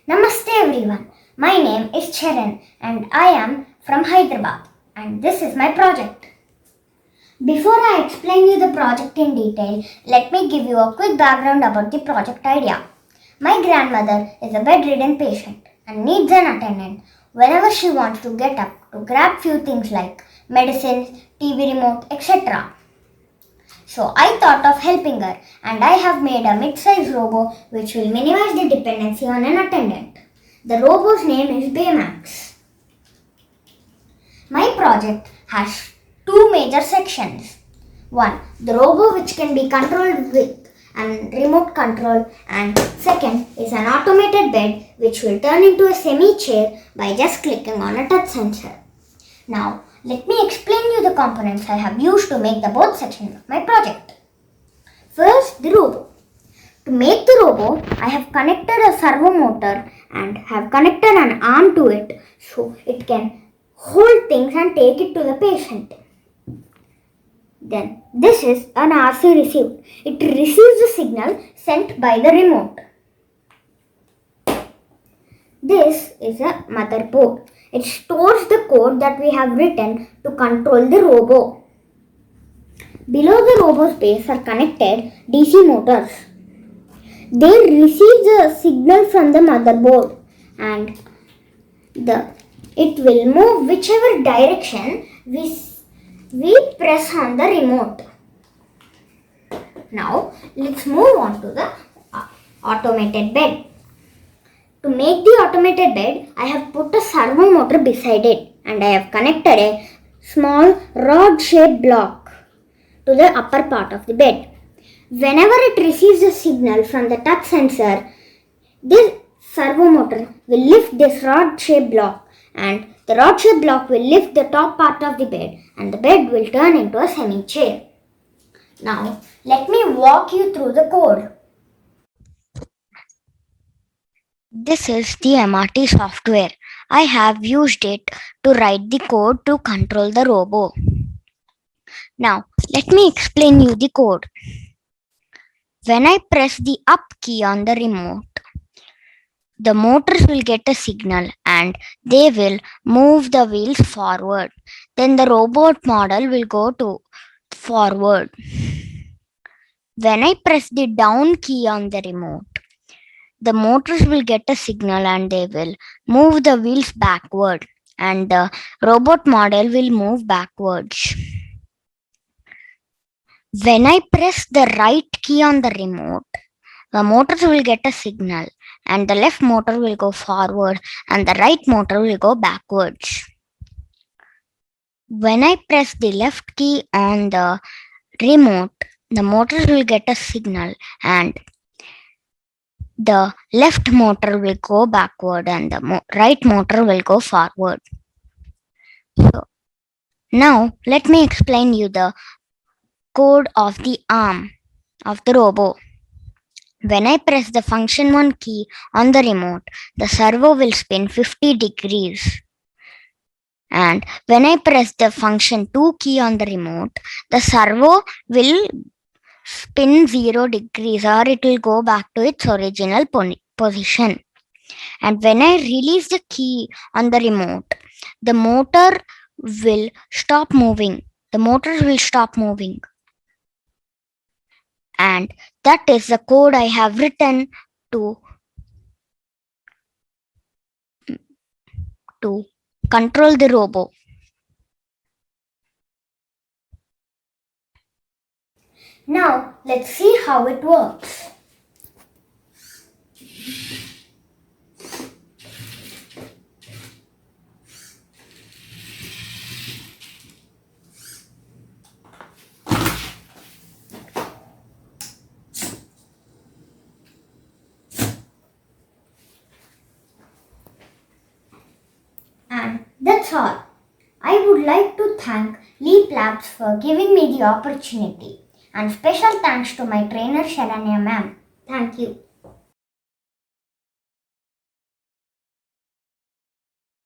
Namaste everyone. My name is Charan and I am from Hyderabad and this is my project. Before I explain you the project in detail, let me give you a quick background about the project idea. My grandmother is a bedridden patient and needs an attendant whenever she wants to get up to grab few things like medicines, TV remote, etc. So I thought of helping her and I have made a mid-sized robo which will minimize the dependency on an attendant. The robo's name is Baymax. My project has two major sections. One, the robo which can be controlled with and remote control, and second is an automated bed which will turn into a semi-chair by just clicking on a touch sensor. Now, let me explain you the components I have used to make the both sections of my project. First, the robo. To make the robo, I have connected a servo motor and have connected an arm to it so it can hold things and take it to the patient. Then, this is an RC receiver. It receives the signal sent by the remote. This is a motherboard. It stores the code that we have written to control the robo. Below the robo's base are connected DC motors. They receive the signal from the motherboard and it will move whichever direction we press on the remote. Now let's move on to the automated bed. To make the automated bed, I have put a servo motor beside it and I have connected a small rod-shaped block to the upper part of the bed. Whenever it receives a signal from the touch sensor, this servo motor will lift this rod-shaped block and the rod-shaped block will lift the top part of the bed and the bed will turn into a semi-chair. Now, let me walk you through the code. This is the MRT software. I have used it to write the code to control the robo. Now, let me explain you the code. When I press the up key on the remote, the motors will get a signal and they will move the wheels forward. Then the robot model will go to forward. When I press the down key on the remote, the motors will get a signal and they will move the wheels backward and the robot model will move backwards. When I press the right key on the remote, the motors will get a signal and the left motor will go forward and the right motor will go backwards. When I press the left key on the remote, the motors will get a signal and the left motor will go backward and the right motor will go forward. So, now let me explain you the code of the arm of the robo. When I press the function 1 key on the remote, the servo will spin 50 degrees. And when I press the function 2 key on the remote, the servo will spin 0 degrees or it will go back to its original position. And when I release the key on the remote, the motor will stop moving. The motors will stop moving. And that is the code I have written to control the robo. Now let's see how it works. And that's all. I would like to thank Leap Labs for giving me the opportunity and special thanks to my trainer Charan ma'am. Thank you.